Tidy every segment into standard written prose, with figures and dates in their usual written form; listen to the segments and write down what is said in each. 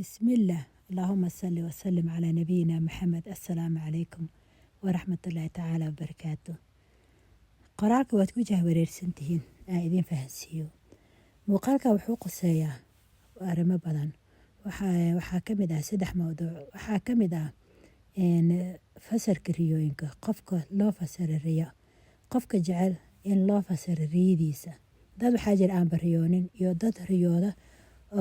بسم الله اللهم صل وسلم على نبينا محمد. السلام عليكم ورحمة الله تعالى وبركاته. qoraalka waad ku jahwareersantihiin aan idin fahansiiyo. muuqaalka wuxuu quseeyaa arrimo badan. waxaa ka mid ah 3 mawduuc. waxaa ka mid ah fasirka riyooyinka, qofka loo fasiro riyo, qofka jecel in loo fasiro riyadiisa. dad waxaa jira aan bariyoonin iyo dad riyooda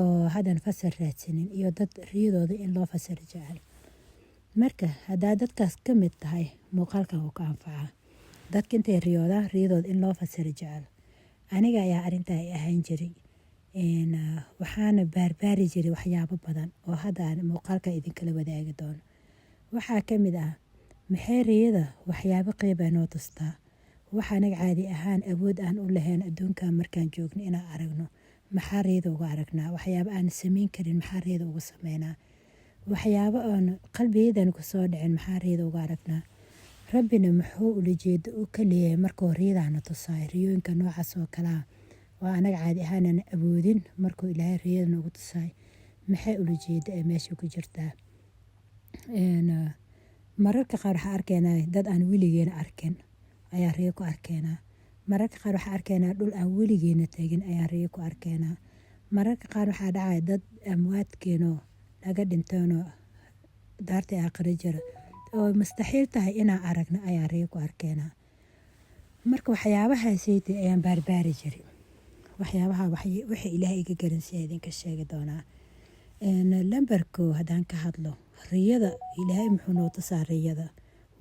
oo hadan fasir raadsanin iyo dad riyadooda in loo fasiro jecel. marka haddaa dadkaas ka mid tahay muuqaalkan wuu ka anfacaa. dadka intay riyadooda in loo fasiro jecel. aniga ayaa arrintaa ay ahaan jiray. waxaana baarbaari jiray waxyaabo badan oo hadda aan muuqaalka idinkala wadaagi doono. waxaa ka mid ah maxay riyada waxyaabo qeyba noo tustaa. waxaa anaga caadi ahaan awood aan u lahayn adduunka markaan joogno inaan aragno. maxaa riyada uga aragnaa? waxyaabo aan samayn karin maxaa riyada uga sameynaa? waxyaabo aan qalbiyadan ku soo dhicin maxaa riyada uga aragnaa? rabbina muxuu ulajeedo u ka leeyahay markuu riyadaana tusaay riyooyinka noocaas oo kalaa waa anaga caadi ahaan aan awoodin. markuu ilaahay riyada noogu tusaay maxay ulajeedo ee meesha ku jirtaa. mararka qaar waxaa arkeenaa dad aan weligeena arkin ayaa riyo ku arkeenaa. mararka qaar waxaa arkeenaa dhul aan weligeena tegin ayaa riyo ku arkeenaa. mararka qaar waxaa dhacay dad amwaadkeenoo naga dhinteenoo daartii aakhiro jira oo mustaxiil tahay inaan aragno ayaa riyo ku arkeenaa. marka waxyaabahaasayta ayaan baarbaari jiray. waxyaabaha wixii ilaahay iga garansiya idinka sheegi doonaa. lambarko haddaan ka hadlo riyada ilaahay muxuu noo tusaa riyada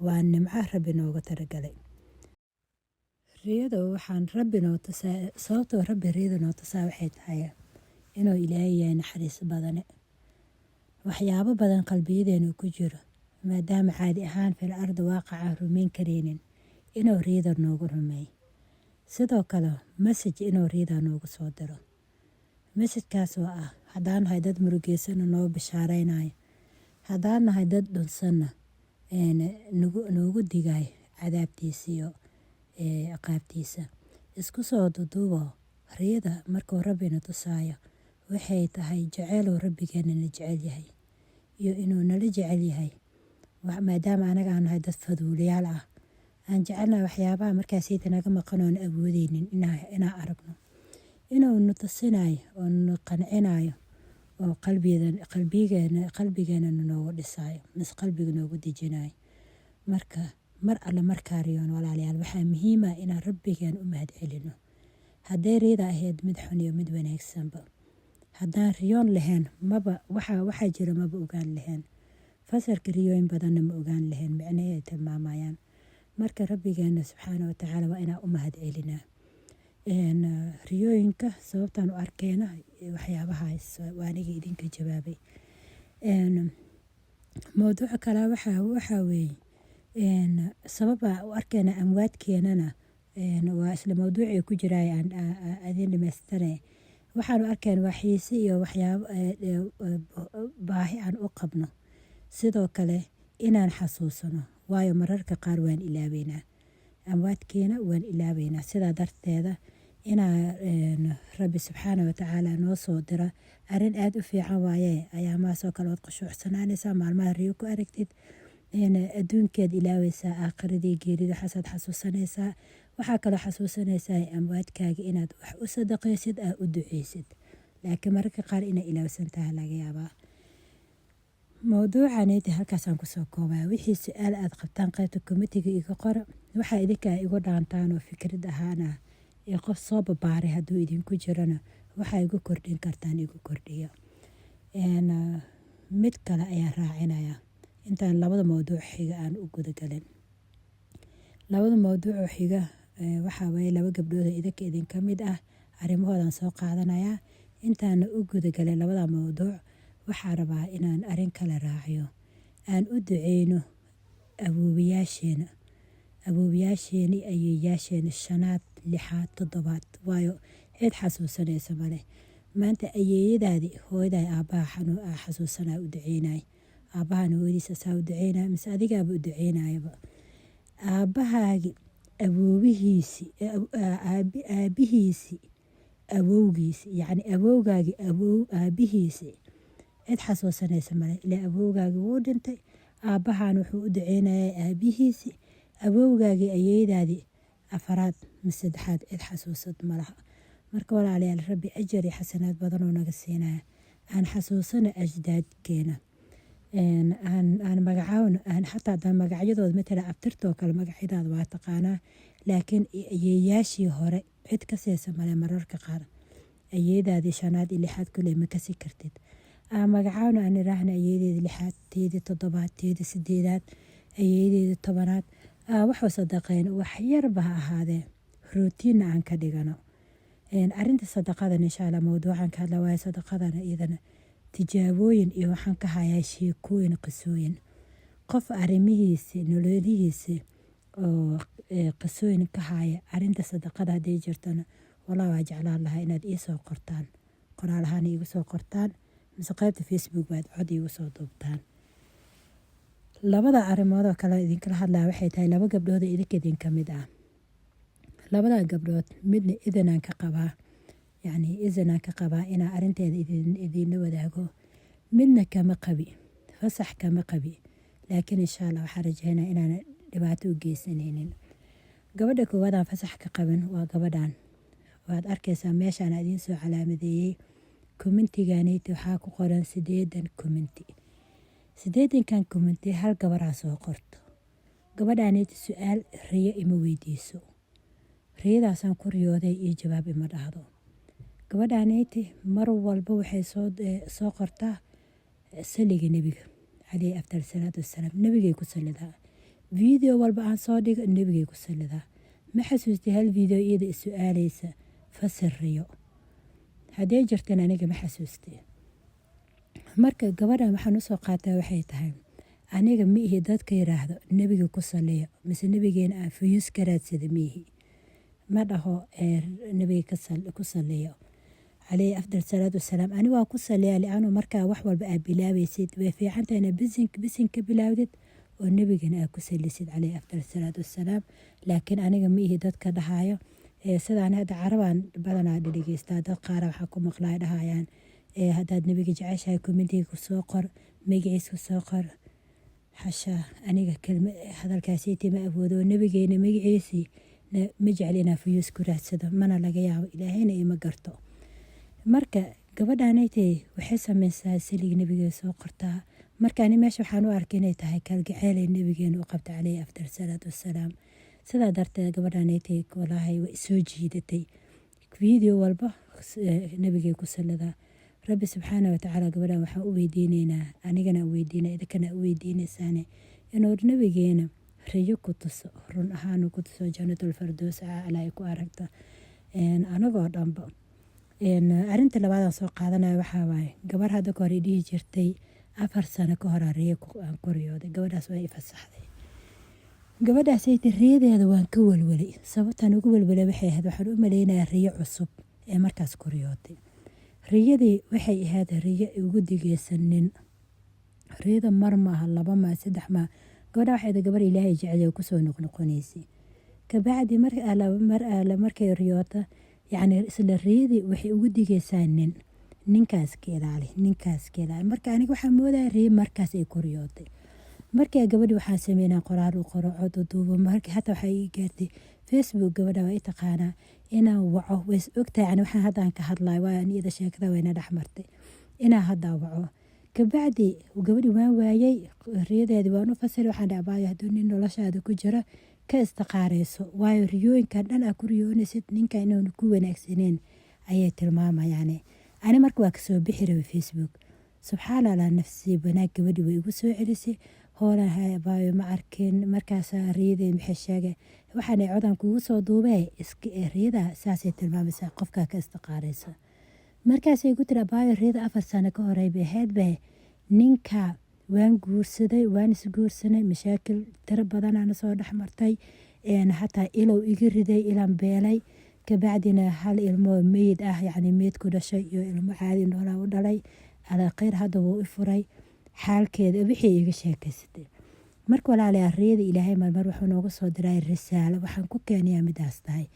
waa nimco rabbi nooga talagalay. riyada waxaan rabbi noo tusaa sababtoo rabbi riyada noo tusaa waxay tahay inuu ilaahay yahay naxariis badane. waxyaabo badan qalbiyadeena ku jiro maadaama caadi ahaan fil ardi waaqaca rumayn kareenin inuu riyada noogu rumeey. sidoo kale message inuu riyada noogu soo diro. message-kaas oo ah haddaan nahay dad murugeysana noo bishaaraynayo, haddaan nahay dad dhunsanna noogu digaay cadaabtiisa iyo ciqaabtiisa. isku soo duduubo riyada markuu rabbina tusaayo waxay tahay jaceyluu rabbigeena na jecel yahay iyo inuu nala jecel yahay. maadaama anaga aan nahay dad faduulayaal ah aan jecelnahay waxyaabaha markaasayta naga maqan oon awoodeynin inaan aragno. inuu na tusinayo oo na qancinayo oo qalbigeena noogu dhisaayo mise qalbiga noogu dejinayo. marka mar alle markaa riyoon walaalayaal waxaa muhiim ah inaan rabbigeen u mahad celino. hadday riyada ahayd mid xun iyo mid wanaagsanba. haddaan riyoon lahayn waxaa jira maba ogaan lahayn. fasirka riyooyin badanna ma ogaan lahayn micnaheeda ay tilmaamayaan. marka rabbigeena subxaana wa tacaala waa inaan u mahad celinaa. riyooyinka sababtaan u arkeena waxyaabahaas waa aniga idinka jawaabay. mawduuca kale waxaa weeye sababa u arkeena amwaadkeenana waa isla mawduucii ku jiraay aan adin dhamaystane. waxaanu arkeen waa xiise iyo waxyaabo baahi aan u qabno. sidoo kale inaan xasuusano waayo mararka qaar waan ilaabeynaa amwaadkeena waan ilaabeynaa. sidaa darteeda inaa rabbi subxaana wa tacaala noo soo dira arrin aad u fiican waaye. ayaamahaasoo kale waad khushuucsanaanaysaa maalmaha riyo ku aragtid adduunkeed ilaaweysaa aakhiradii geerida xasaad xasuusanaysaa. waxaa kaloo xasuusanaysaa amwaadkaaga inaad wax u sadaqaysid aad u duceysid. laakiin mararka qaar inay ilaawsan tahay laga yaabaa. mawduucanayta halkaasaan kusoo koobaa. wixii su-aal aad qabtaan qaybta komitiga iga qora. waxaa idinka igu dhaantaan oo fikrad ahaana iyo qof soo babaaray hadduu idinku jirana waxaa igu kordhin kartaan igu kordhiya. mid kale ayaan raacinaya intaan labada mawduuc xiga aan u gudagalin. labada mawduuc oo xiga waxaa waaye 2 gabdhood oo idinka mid ah arrimahoodan soo qaadanayaa. intaana u gudagalin labada mawduuc waxaa rabaa inaan arrin kale raaciyo. aan u duceyno awoowayaasheena ayeeyaasheena 5aad 6aad 7aad waayo cid xasuusanaysa male. maanta ayeeyadaadii hooyaday aabbaha xasuusanaa u duceynay. aabbahana hooyadiisa saa u duceynaya mise adigaaba u duceynayaba. aabbahaagi aabihiisi awowgiisi yacni awowgaagi aabihiisi cid xasuusanaysa male. Ilaa awowgaagii wuu dhintay, aabbahan wuxuu u duceynayay aabihiisii, awowgaagii ayeeydaadii afaraad mise saddexaad cid xasuusad ma laha. Marka walaalayaal, rabbi ajar iyo xasanaad badan oo naga siinaya. Aan xasuusano ajdaadkeena, aan magacaawno, xataa haddaan magacyadooda matala abtirtoo kale magacyadaada waa taqaanaa, laakiin ayeeyaashii hore cid ka seesa male. mararka qaar ayeeydaadii shanaad iyo lixaad kule ma kasi kartid. aan magacaawno, aan iraahna ayeeydeeda lixaad, teedii toddobaad, teedii sideedaad, ayeeydeeda tobanaad. waxuu sadaqeen wax yarba ha ahaadee, rootiinna aan ka dhigano. arinta sadaqadan insha Allah mawduucan ka hadla waaye. sadaqadana iyadana tijaabooyin iyo waxaan ka hayaa sheekooyin, qisooyin. qof arrimihiisi nololihiisi oo qisooyin ka haya arinta sadaqada hadday jirtana, walaa waa jeclaan lahaa inaad ii soo qortaan, qoraal ahaan iigu soo qortaan, mise qaybta Facebook baad cod iigu soo duubtaan. labada arrimood oo kale idinkala hadlaya waxay tahay laba gabdhood idinka idinka mid ah. labada gabdhood midna idanaan ka qabaa, yacni idanaan ka qabaa inaa arinteeda idinla wadaago, midna kama qabi, fasax kama qabi. laakiin insha Allah waxaan rajaynaa inaan dhibaato u geysanaynin. gabadha koowaad aan fasax ka qabin waa gabadhan. waad arkaysaa meeshaan idiin soo calaamadeeyey commentigaanayta waxaa ku qoran 80 commenti. 80kan commenti hal gabaraa soo qorto. gabadhaanayta su-aal riyo ima weydiiso, riyadaasaan ku riyooday iyo jawaab ima dhahdo. gabadhaanayta mar walba waxay soo qortaa saliga nebiga calayhi afdal salaatu wassalaam. nebigay ku salidaa. video walba aan soo dhigo nebigay ku salidaa. ma xasuustay hal video iyada is-su-aalaysa fasir riyo? haddee jirtan aniga ma xasuustay. marka gabadhan waxaan usoo qaataa waxay tahay, aniga ma ihi dadka yiraahdo nebiga ku saliyo, mise nebigeena aan fuyus ka raadsada miihi. ma dhaho nebiga ku saliyo calayhi afdal salaatu wassalaam. ani waa ku saliyaa li'aanu markaa wax walba aad bilaabaysid way fiicantahay inaad bisin ka bilaawdid oo nebigana aad ku salisid calayhi afdal salaatu wassalaam. laakiin aniga ma ihi dadka dhahaayo sidaan hadda carabaan badanaa dhaligeystaa. dad qaara waxaa ku maqlaa dhahayaan haddaad nebiga jeceshahay commentiga ku soo qor, magaciis ku soo qor. xasha, aniga hadalkaasiytii ma awoodo. nebigeena magaciisii ma jecli inaa fuyuus ku raadsado, mana laga yaabo, ilaahayna ima garto. marka gabadhaanaytay waxay samaysaa saliga nebiga soo qortaa. marka ani meesha waxaan u arkay inay tahay kalgaceelay nebigeena u qabta calayhi afdal salaatu wassalaam. sidaa darteed gabadhaanaytay walaahay way soo jiidatay. video walba nebigay ku salidaa. rabbi subxaana watacaala gabadhan waxaan u weydiinaynaa, anigana weydiina, idinkana u weydiinaysaane, inuu nebigeena riyo ku tuso, run ahaan ku tuso jannatul firdaws aclaa ay ku aragta anagoo dhanba. arinta labaad aan soo qaadanaya waxaa waaye, gabar hadda ka hor dhihi jirtay 4 sano ka hor riyo aan ku riyooday. gabadhaas waa i fasaxday. gabadhaasayta riyadeeda waan ka welwelay. sababtaan ugu welwelay waxay ahayd, waxaan u maleynayaa riyo cusub ee markaas ku riyootay. riyadii waxay ahayd riyo ugu digeysanin. riyada mar maaha, 2 maaha, 3 maaha. gabadha waxay gabar ilaahay jecel kusoo noqnoqonaysay. kabacdi markay riyoota, yacni isla riyadii waxay ugu digeysaa ninkaas ka ilaali. marka aniga waxaan moodaya riyo markaas ay ku riyootay. markaa gabadhi waxaan sameynaa qoraal u qoro, cod u duubo. marka hataa waxay ii gaartay Facebook. gabadha waa i taqaanaa inaan waco, ways ogtahay yani waxaan haddaan ka hadlayo waa iyada sheekada wayna dhexmartay inaan haddaa waco. kabacdi gabadhi waan waayay, riyadeedii waan u fasiray. waxaan dhacbaayo hadduu nin noloshaada ku jira ka istiqaarayso, waayo riyooyinkan dhan aa ku riyoonaysid ninka inaanu ku wanaagsaneen ayay tilmaamayaan. ani marka waa kasoo bixi rabay Facebook. subxaan allah, nafsi wanaag gabadhi way igu soo celisay. hoolaha baayo ma arkin. markaasaa riyadee maxay sheegay, waxaanay codan kugu soo duubee riyada saasay tilmaamaysaa qofkaa ka istiqaaraysa. markaasay ku tiri baayo riyada 4 sano ka horey bay ahayd be ninka waan guursaday, waan isguursanay, mashaakil tiro badanaana soo dhexmartay, hataa ilow iga riday, ilan beelay. kabacdina hal ilmo meyd ah, yacni meyd ku dhashay iyo ilmo caadi noolaa u dhalay. alaa khayr hadda wuu i furay. xaalkeeda wixii iga sheekaysatay. marka walaalayaa riyada ilaahay marmar wuxuu noogu soo diray risaalo. waxaan ku keenayaa midaas tahay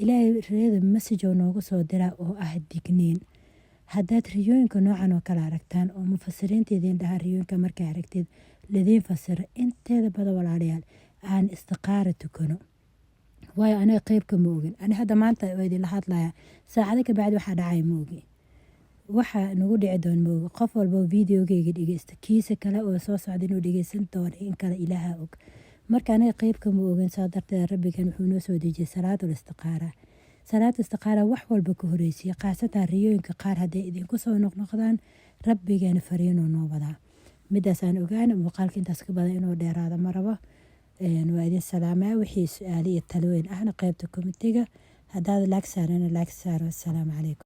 ilaahay riyada message oo noogu soo diraa oo ah digniin. haddaad riyooyinka noocan oo kale aragtaan oo mufasiriinta idiin dhaha riyooyinka markay aragtid ladiin fasira inteeda badan walaalayaal aan istiqaara tukano. waayo aniga qeybka ma ogin, ani hadda maanta waa idinla hadlaya, saacado ka bacdi waxaa dhacay ma ogi, waxa nagu dhici doon ma ogi. qof walba videogeyga dhegeysta, kiisa kale oo soo socda inuu dhegeysan doono in kale ilaaha og. marka aniga qeybka ma ogin, saa darteed rabbigan wuxuu noo soo dejiyey salaatul istiqaara. salaada istiqaara wax walba ka horeysiya, khaasatan riyooyinka qaar hadday idinku soo noqnoqdaan rabbigeena fariinoo noo wadaa. midaasaan ogaana, muuqaalka intaas ka badan inuu dheeraado ma rabo. waa idin salaamaa, wixii su-aali iyo talooyin ahna qeybta komitiga. haddaad laag saarana laag saaro. assalaamu calaykum.